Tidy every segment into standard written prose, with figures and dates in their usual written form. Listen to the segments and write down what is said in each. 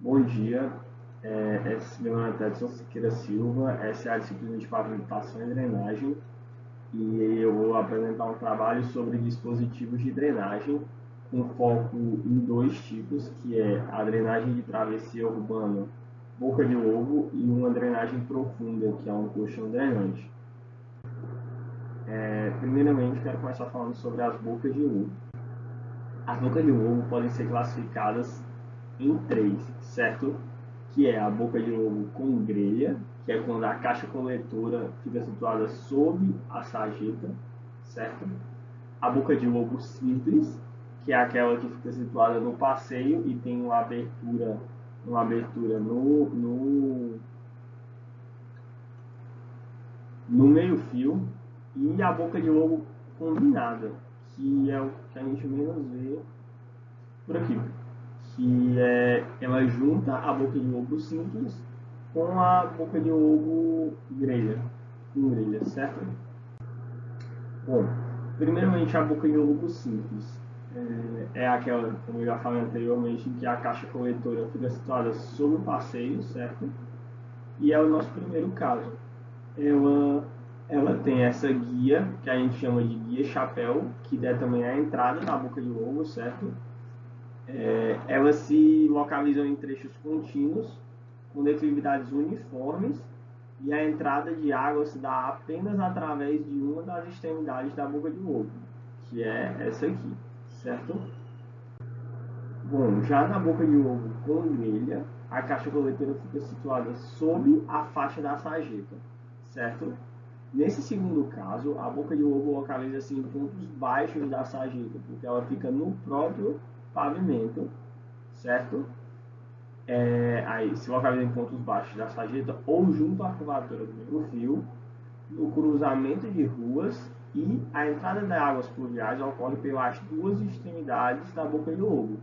Bom dia, meu nome é Edson Siqueira Silva, essa é a disciplina de pavimentação e drenagem e eu vou apresentar um trabalho sobre dispositivos de drenagem com foco em dois tipos, que é a drenagem de travessia urbana boca de lobo e uma drenagem profunda, que é um colchão drenante. Primeiramente, quero começar falando sobre as bocas de lobo. As bocas de lobo podem ser classificadas em três, certo? Que é a boca de lobo com grelha, que é quando a caixa coletora fica situada sob a sarjeta, certo? A boca de lobo simples, que é aquela que fica situada no passeio e tem uma abertura no meio-fio, e a boca de lobo combinada, que é o que a gente menos vê por aqui, que ela junta a boca de lobo simples com a boca de lobo com grelha, certo? Bom, primeiramente a boca de lobo simples é aquela, como eu já falei anteriormente, em que a caixa coletora fica situada sobre o passeio, certo? E é o nosso primeiro caso. Ela tem essa guia, que a gente chama de guia chapéu, que é também a entrada da boca de lobo, certo? Elas se localizam em trechos contínuos, com declividades uniformes, e a entrada de água se dá apenas através de uma das extremidades da boca de lobo, que é essa aqui, certo? Bom, já na boca de lobo com grelha, a caixa coletora fica situada sob a faixa da sarjeta, certo? Nesse segundo caso, a boca de lobo localiza-se em pontos baixos da sarjeta, porque ela fica no próprio pavimento, certo? Aí se localiza em pontos baixos da sarjeta ou junto à curvatura do meio-fio, no cruzamento de ruas, e a entrada de águas pluviais ocorre pelas duas extremidades da boca de lobo,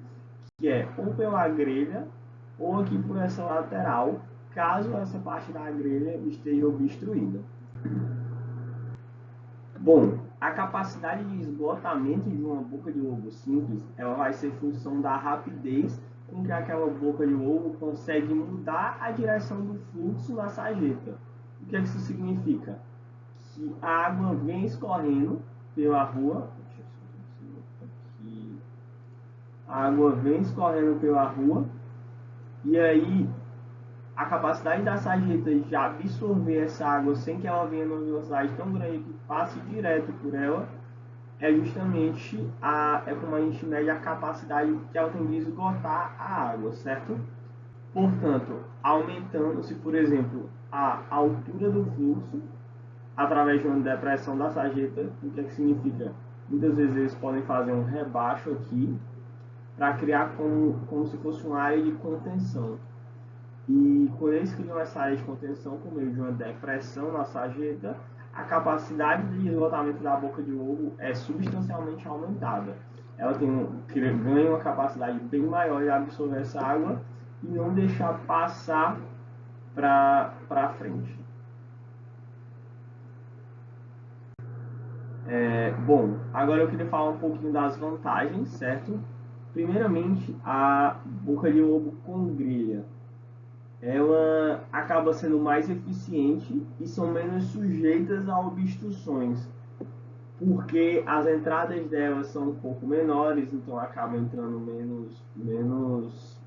que é ou pela grelha ou aqui por essa lateral, caso essa parte da grelha esteja obstruída. Bom, a capacidade de esgotamento de uma boca de lobo simples, ela vai ser função da rapidez com que aquela boca de lobo consegue mudar a direção do fluxo na sarjeta. O que isso significa? Que a água vem escorrendo pela rua, a água vem escorrendo pela rua, e aí a capacidade da sarjeta de absorver essa água sem que ela venha numa velocidade tão grande que passe direto por ela é justamente como a gente mede a capacidade que ela tem de esgotar a água, certo? Portanto, aumentando-se, por exemplo, a altura do fluxo através de uma depressão da sarjeta, o que significa? Muitas vezes eles podem fazer um rebaixo aqui para criar como se fosse uma área de contenção. E quando eles criam essa área de contenção por meio de uma depressão na sarjeta, a capacidade de esgotamento da boca de lobo é substancialmente aumentada. Ela ganha uma capacidade bem maior de absorver essa água e não deixar passar para frente. Bom, agora eu queria falar um pouquinho das vantagens, certo? Primeiramente, a boca de lobo com grelha, ela acaba sendo mais eficiente e são menos sujeitas a obstruções, porque as entradas delas são um pouco menores, então acaba entrando menos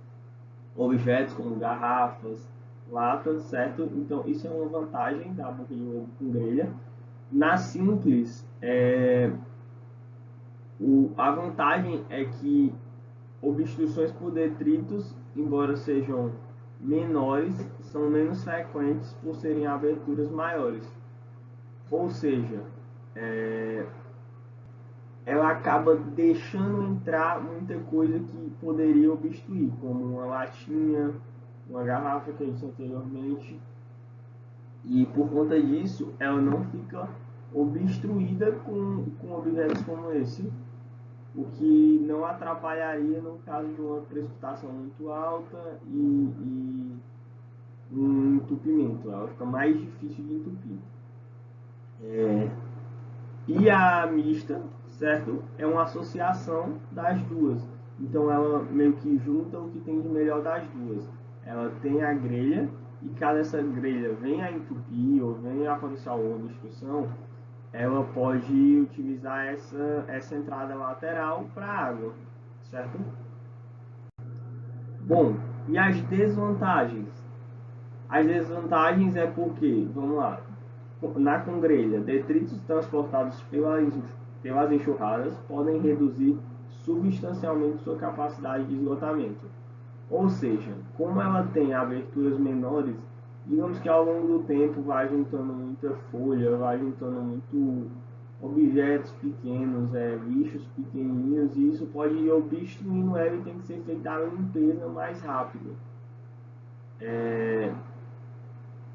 objetos como garrafas, latas, certo? Então isso é uma vantagem da boca de lobo com grelha. Na simples, a vantagem é que obstruções por detritos, embora sejam menores, são menos frequentes por serem aberturas maiores. Ou seja, ela acaba deixando entrar muita coisa que poderia obstruir, como uma latinha, uma garrafa que eu disse anteriormente, e por conta disso ela não fica obstruída com objetos como esse, o que não atrapalharia no caso de uma precipitação muito alta e um entupimento. Ela fica mais difícil de entupir. E a mista, certo? É uma associação das duas. Então ela meio que junta o que tem de melhor das duas. ela tem a grelha, e caso essa grelha venha a entupir ou venha a acontecer alguma obstrução, ela pode utilizar essa entrada lateral para água, certo? Bom, e as desvantagens? As desvantagens é porque, vamos lá, na congrelha, detritos transportados pelas enxurradas podem reduzir substancialmente sua capacidade de esgotamento. Ou seja, como ela tem aberturas menores, digamos que ao longo do tempo vai juntando muita folha, vai juntando muito objetos pequenos, lixos pequenininhos, e isso pode ir obstruindo ela e tem que ser feita a limpeza mais rápido.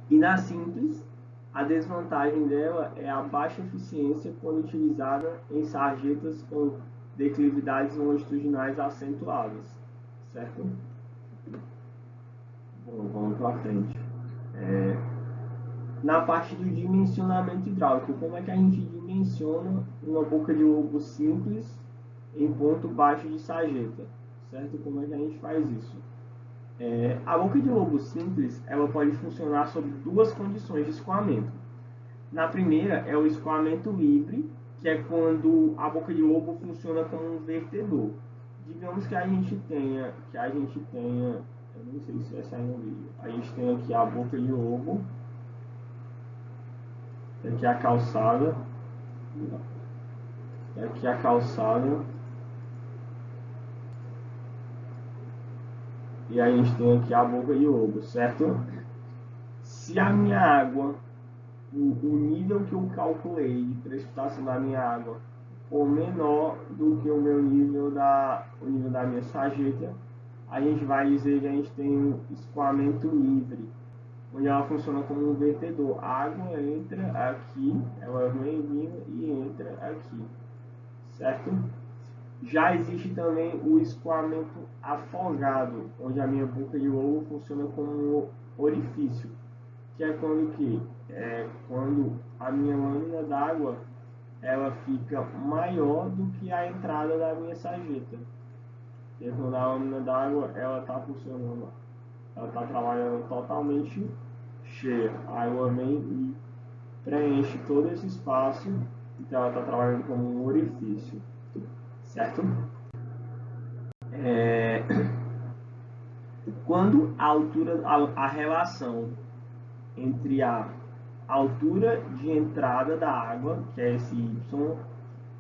E na simples, a desvantagem dela é a baixa eficiência quando utilizada em sarjetas com declividades longitudinais acentuadas, certo? Bom, vamos para frente. Na parte do dimensionamento hidráulico, como é que a gente dimensiona uma boca de lobo simples em ponto baixo de sarjeta, certo? Como é que a gente faz isso? A boca de lobo simples, ela pode funcionar sob duas condições de escoamento. Na primeira é o escoamento livre, que é quando a boca de lobo funciona como um vertedor. Digamos que a gente tenha, eu não sei se vai sair no vídeo, a gente tem aqui a boca de lobo, aqui a calçada, aqui a calçada, e a gente tem aqui a boca de lobo, certo? Se a minha água, o nível que eu calculei de precipitação da minha água for menor do que o nível da minha sarjeta, a gente vai dizer que a gente tem um escoamento livre, onde ela funciona como um vertedor. A água entra aqui, ela vem vindo e entra aqui, certo? Já existe também o escoamento afogado, onde a minha boca de lobo funciona como um orifício, que é quando a minha lâmina d'água ela fica maior do que a entrada da minha sarjeta. E quando a lâmina d'água ela está funcionando, ela está trabalhando totalmente cheia, a água vem e preenche todo esse espaço, então ela está trabalhando como um orifício, certo? Quando a relação entre a altura de entrada da água, que é esse Y,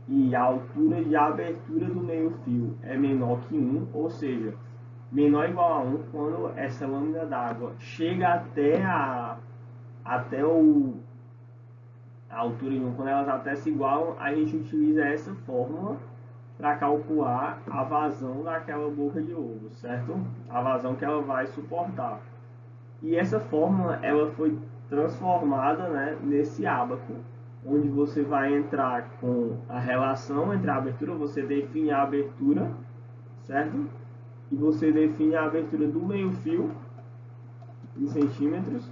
e a altura de abertura do meio-fio é menor que 1, ou seja, menor ou igual a 1, quando essa lâmina d'água chega até a altura de 1, quando elas até se igualam, a gente utiliza essa fórmula para calcular a vazão daquela boca de lobo, certo? A vazão que ela vai suportar. E essa fórmula ela foi transformada, né, nesse ábaco, onde você vai entrar com a relação entre a abertura, você define a abertura, certo? E você define a abertura do meio-fio em centímetros,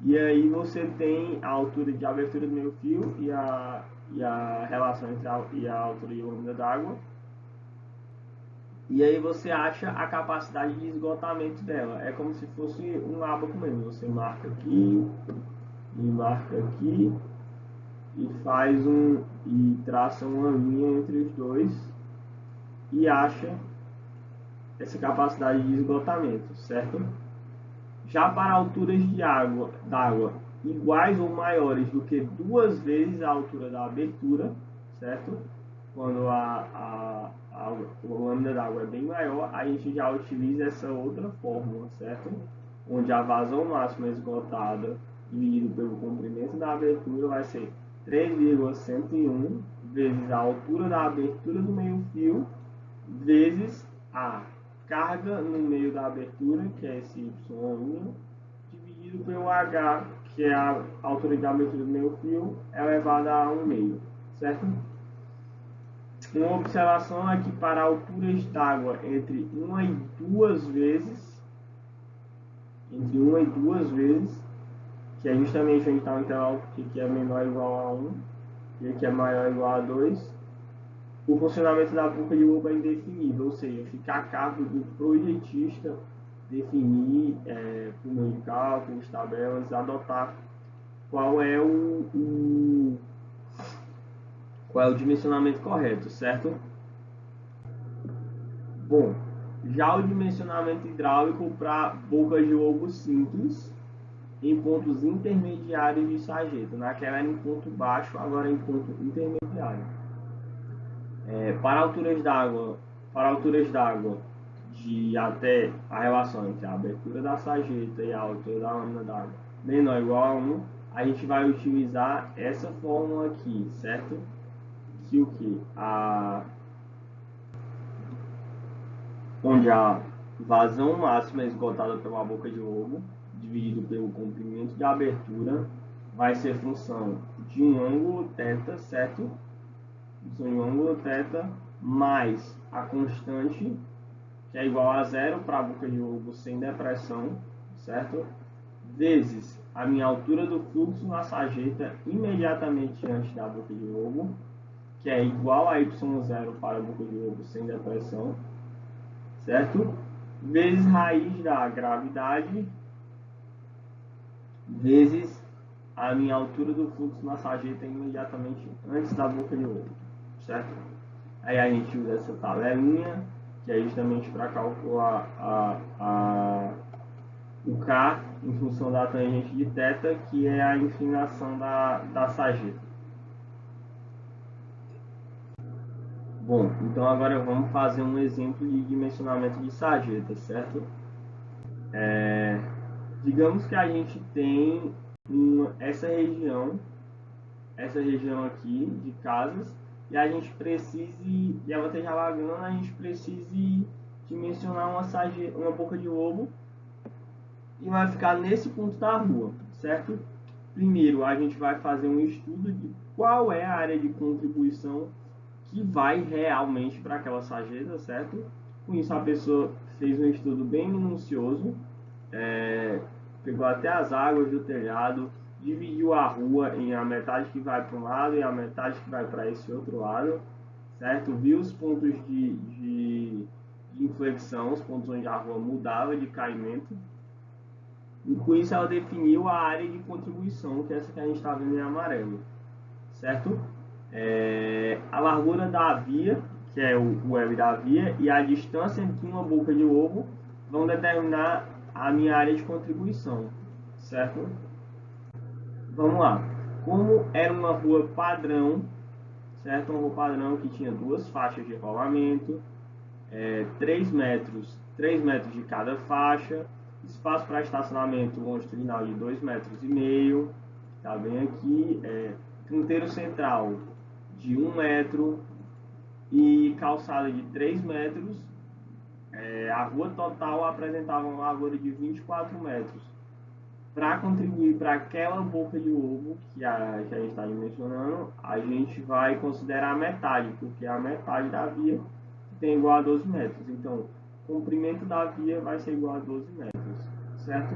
e aí você tem a altura de abertura do meio-fio e a relação entre a altura e a lâmina d'água. E aí você acha a capacidade de esgotamento dela. É como se fosse um ábaco mesmo. Você marca aqui, e marca aqui, e e traça uma linha entre os dois e acha essa capacidade de esgotamento, certo? Já para alturas d'água iguais ou maiores do que 2 vezes a altura da abertura, certo? Quando a lâmina d'água é bem maior, a gente já utiliza essa outra fórmula, certo? Onde a vazão máxima esgotada dividido pelo comprimento da abertura vai ser 3,101 vezes a altura da abertura do meio-fio vezes a carga no meio da abertura, que é esse Y', dividido pelo H, que é a altura de abertura do meio-fio, elevada a 1,5, certo? Uma observação é que para alturas d'água entre 1 e 2 vezes, que é justamente onde está o intervalo que é menor ou igual a 1 e que é maior ou igual a 2, o funcionamento da boca de lobo é indefinido, ou seja, fica a cargo do projetista definir, por meio de cálculos, tabelas, adotar qual é qual é o dimensionamento correto, certo? Bom, já o dimensionamento hidráulico para bocas de lobo simples em pontos intermediários de sarjeta. Naquela era em ponto baixo, agora em ponto intermediário. Para alturas d'água de até a relação entre a abertura da sarjeta e a altura da lâmina d'água menor ou igual a 1, a gente vai utilizar essa fórmula aqui, certo? Que o que? Onde a vazão máxima é esgotada pela boca de lobo, dividido pelo comprimento de abertura, vai ser função de um ângulo θ, certo? Função de um ângulo θ mais a constante, que é igual a zero para a boca de lobo sem depressão, certo? Vezes a minha altura do fluxo na sarjeta imediatamente antes da boca de lobo, que é igual a y0 para a boca de lobo sem depressão, certo? Vezes raiz da gravidade, vezes a minha altura do fluxo na sarjeta imediatamente antes da boca de lobo, certo? Aí a gente usa essa tabelinha, que é justamente para calcular o K em função da tangente de θ, que é a inclinação da sarjeta. Bom, então agora vamos fazer um exemplo de dimensionamento de sarjeta, certo? Digamos que a gente tem essa região aqui de casas, e a gente precise, e ela esteja alagando, a gente precise dimensionar uma boca de lobo, e vai ficar nesse ponto da rua, certo? Primeiro, a gente vai fazer um estudo de qual é a área de contribuição que vai realmente para aquela sarjeta, certo? Com isso, a pessoa fez um estudo bem minucioso, pegou até as águas do telhado, dividiu a rua em a metade que vai para um lado e a metade que vai para esse outro lado, certo? Viu os pontos de inflexão, os pontos onde a rua mudava de caimento, e com isso ela definiu a área de contribuição, que é essa que a gente está vendo em amarelo, certo? A largura da via, que é o L da via, e a distância entre uma boca de lobo vão determinar a minha área de contribuição, certo? Vamos lá. Como era uma rua padrão, certo? Uma rua padrão que tinha duas faixas de rolamento, 3 metros de cada faixa, espaço para estacionamento longitudinal de 2,5 metros, tá bem aqui, canteiro central de 1 metro e calçada de 3 metros. A rua total apresentava uma largura de 24 metros. Para contribuir para aquela boca de lobo que a gente está dimensionando, a gente vai considerar a metade, porque a metade da via tem igual a 12 metros. Então, o comprimento da via vai ser igual a 12 metros, certo?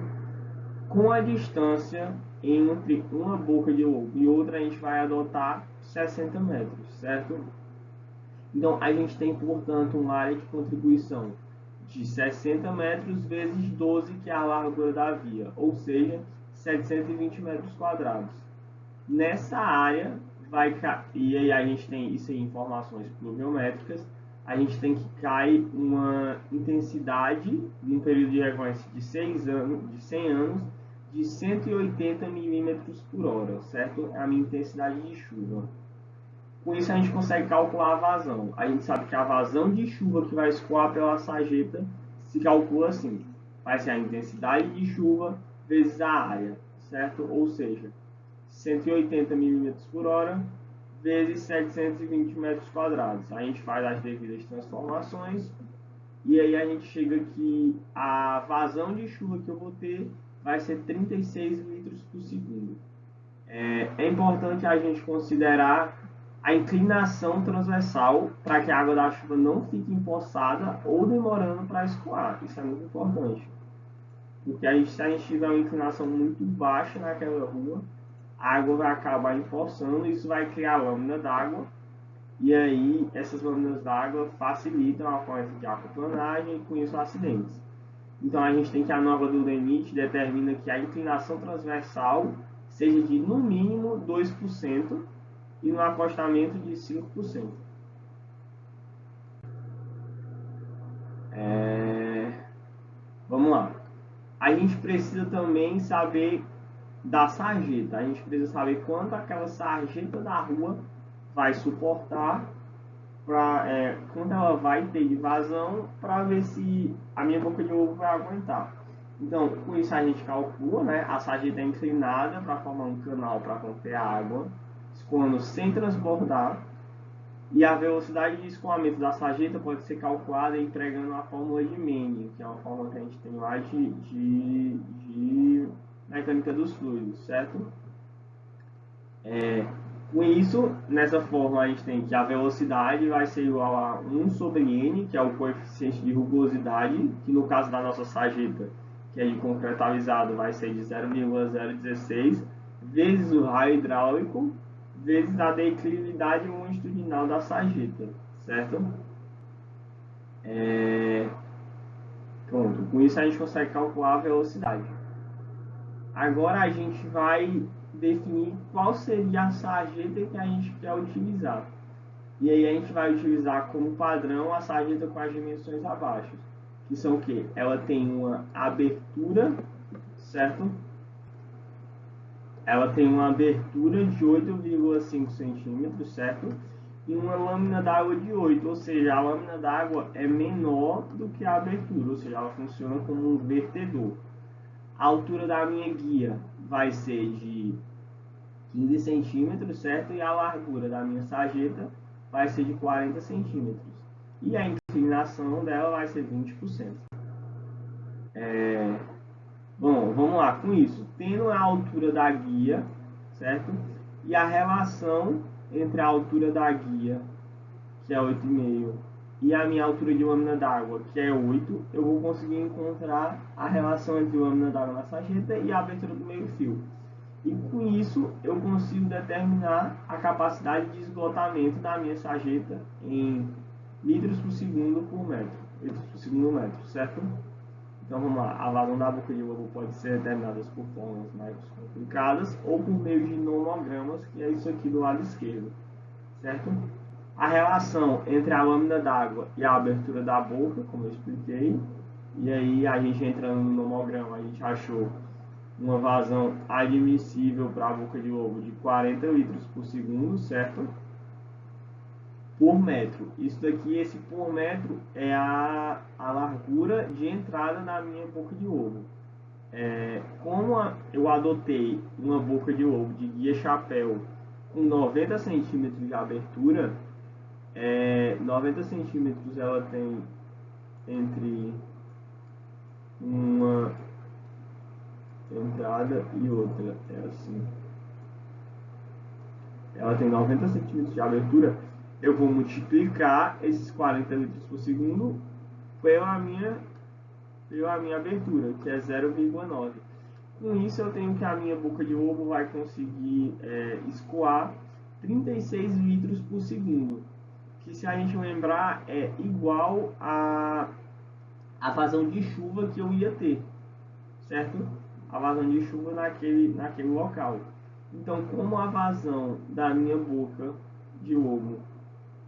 Com a distância entre uma boca de lobo e outra, a gente vai adotar 60 metros, certo? Então, a gente tem, portanto, uma área de contribuição de 60 metros vezes 12, que é a largura da via, ou seja, 720 metros quadrados. Nessa área, e aí a gente tem isso aí, informações pluviométricas, a gente tem que cair uma intensidade, num período de recorrência de 100 anos, de 180 milímetros por hora, certo? É a minha intensidade de chuva. Com isso a gente consegue calcular a vazão. A gente sabe que a vazão de chuva que vai escoar pela sarjeta se calcula assim. Vai ser a intensidade de chuva vezes a área, certo? Ou seja, 180 milímetros por hora vezes 720 metros quadrados. A gente faz as devidas transformações e aí a gente chega que a vazão de chuva que eu vou ter vai ser 36 litros por segundo. É importante a gente considerar a inclinação transversal para que a água da chuva não fique empoçada ou demorando para escoar. Isso é muito importante. Porque se a gente tiver uma inclinação muito baixa naquela rua, a água vai acabar empoçando, isso vai criar lâmina d'água, e aí essas lâminas d'água facilitam a ocorrência de aquaplanagem e com isso acidentes. Então a gente tem que a nova do limite determina que a inclinação transversal seja de no mínimo 2% e no acostamento de 5%. Vamos lá. A gente precisa também saber da sarjeta. A gente precisa saber quanto aquela sarjeta da rua vai suportar, quanto ela vai ter de vazão, para ver se a minha boca de ovo vai aguentar. Então, com isso a gente calcula, né? A sarjeta é inclinada para formar um canal para conter a água, escoando sem transbordar. E a velocidade de escoamento da sarjeta pode ser calculada empregando a fórmula de Mendel, que é uma fórmula que a gente tem lá de mecânica dos fluidos, certo? Com isso, nessa fórmula a gente tem que a velocidade vai ser igual a 1 sobre N, que é o coeficiente de rugosidade, que no caso da nossa sarjeta, que é de concretalizado, vai ser de 0,016, vezes o raio hidráulico, vezes a declividade longitudinal da sarjeta, certo? Pronto, com isso a gente consegue calcular a velocidade. Agora a gente vai definir qual seria a sarjeta que a gente quer utilizar. E aí a gente vai utilizar como padrão a sarjeta com as dimensões abaixo, que são o quê? Ela tem uma abertura, certo? Ela tem uma abertura de 8,5 centímetros, certo? E uma lâmina d'água de 8, ou seja, a lâmina d'água é menor do que a abertura, ou seja, ela funciona como um vertedor. A altura da minha guia vai ser de 15 centímetros, certo? E a largura da minha sarjeta vai ser de 40 centímetros. E a inclinação dela vai ser 20%. Bom, vamos lá, com isso, tendo a altura da guia, certo? E a relação entre a altura da guia, que é 8,5, e a minha altura de lâmina d'água, que é 8, eu vou conseguir encontrar a relação entre a lâmina d'água na sarjeta e a abertura do meio fio. E com isso eu consigo determinar a capacidade de esgotamento da minha sarjeta em litros por segundo por metro, litros por segundo metro, certo? Então vamos lá, a vazão da boca de ovo pode ser determinada por fórmulas mais complicadas ou por meio de nomogramas, que é isso aqui do lado esquerdo, certo? A relação entre a lâmina d'água e a abertura da boca, como eu expliquei, e aí a gente entrando no nomograma, a gente achou uma vazão admissível para a boca de ovo de 40 litros por segundo, certo? Por metro. Isso daqui, esse por metro, é a largura de entrada na minha boca de ovo. Como eu adotei uma boca de ovo de guia chapéu com 90 centímetros de abertura, 90 centímetros ela tem entre uma entrada e outra, é assim. Ela tem 90 centímetros de abertura, eu vou multiplicar esses 40 litros por segundo pela minha abertura, que é 0,9. Com isso eu tenho que a minha boca de ovo vai conseguir escoar 36 litros por segundo, que se a gente lembrar é igual a vazão de chuva que eu ia ter, certo? A vazão de chuva naquele local. Então, como a vazão da minha boca de ovo,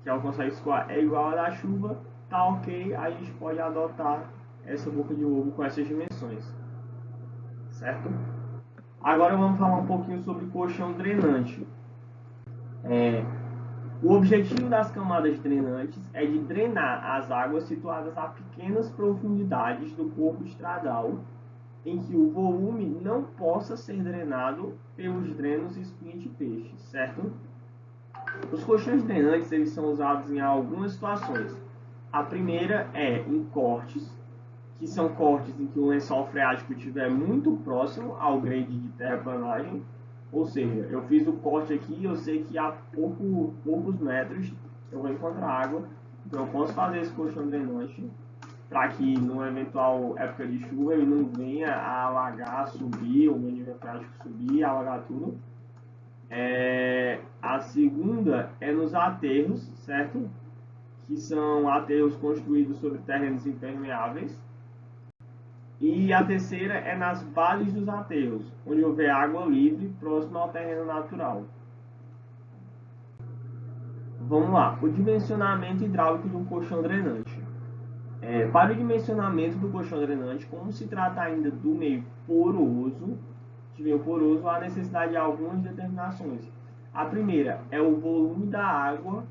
que ela consegue escoar, é igual a da chuva, tá ok, a gente pode adotar essa boca de ovo com essas dimensões, certo? Agora vamos falar um pouquinho sobre colchão drenante. O objetivo das camadas drenantes é de drenar as águas situadas a pequenas profundidades do corpo estradal, em que o volume não possa ser drenado pelos drenos e espinha de peixe, certo? Os colchões drenantes eles são usados em algumas situações. A primeira é em cortes, que são cortes em que o lençol freático estiver muito próximo ao grade de terraplanagem, ou seja, eu fiz o corte aqui e eu sei que a poucos metros eu vou encontrar água, então eu posso fazer esse colchão drenante para que numa eventual época de chuva ele não venha a alagar, subir, o meu nível freático subir, alagar tudo. A segunda é nos aterros, certo? Que são aterros construídos sobre terrenos impermeáveis. E a terceira é nas bases dos aterros, onde houver água livre próxima ao terreno natural. Vamos lá, o dimensionamento hidráulico do colchão drenante. Para o dimensionamento do colchão drenante, como se trata ainda do meio poroso, há necessidade de algumas determinações. A primeira é o volume da água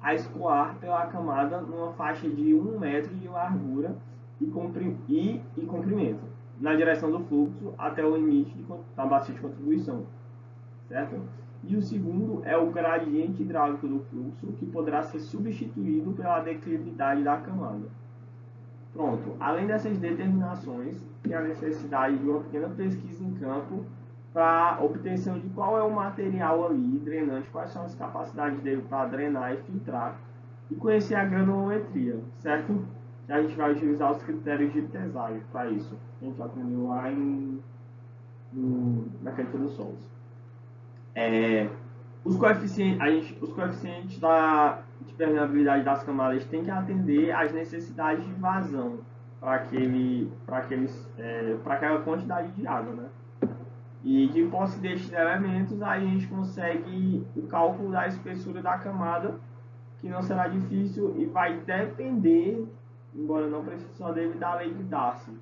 a escoar pela camada numa faixa de 1 metro de largura e comprimento, na direção do fluxo até o limite da bacia de contribuição, certo? E o segundo é o gradiente hidráulico do fluxo, que poderá ser substituído pela declividade da camada. Pronto, além dessas determinações, tem a necessidade de uma pequena pesquisa em campo para obtenção de qual é o material ali drenante, quais são as capacidades dele para drenar e filtrar, e conhecer a granulometria, certo? E a gente vai utilizar os critérios de pesagem para isso. A gente aprendeu lá na mecânica dos solos. Os coeficientes de permeabilidade das camadas têm que atender às necessidades de vazão para aquela quantidade de água, né? E de posse destes elementos, a gente consegue o cálculo da espessura da camada, que não será difícil e vai depender, embora não precise só dele, da lei de Darcy,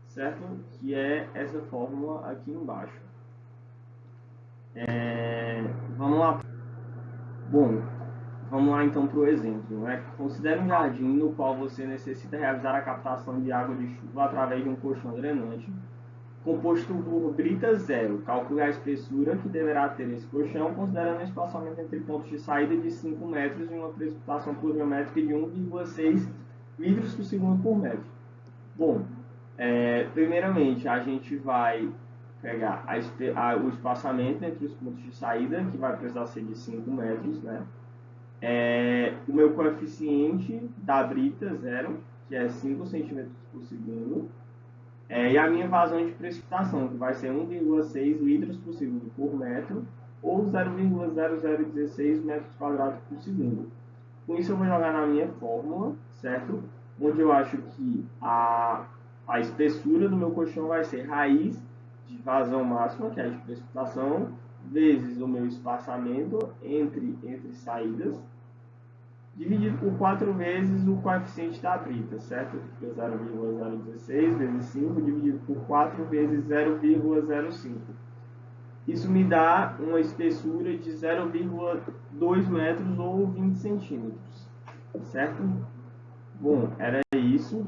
certo? Que é essa fórmula aqui embaixo. Vamos lá. Bom, vamos lá então para o exemplo. Né? Considere um jardim no qual você necessita realizar a captação de água de chuva através de um colchão drenante composto por brita zero. Calcule a espessura que deverá ter esse colchão, considerando o espaçamento entre pontos de saída de 5 metros e uma precipitação pluviométrica de 1,6 litros por segundo por metro. Bom, primeiramente a gente vai pegar o espaçamento entre os pontos de saída, que vai precisar ser de 5 metros, né? O meu coeficiente da brita zero, que é 5 centímetros por segundo, e a minha vazão de precipitação, que vai ser 1,6 litros por segundo por metro, ou 0,0016 metros quadrados por segundo. Com isso eu vou jogar na minha fórmula, certo? Onde eu acho que a espessura do meu colchão vai ser raiz de vazão máxima, que é a de precipitação, vezes o meu espaçamento entre saídas, dividido por 4 vezes o coeficiente da brita, certo? Que fica 0,016 vezes 5, dividido por 4 vezes 0,05. Isso me dá uma espessura de 0,2 metros ou 20 centímetros, certo? Bom, era isso.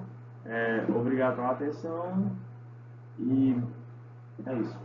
Obrigado pela atenção e é isso.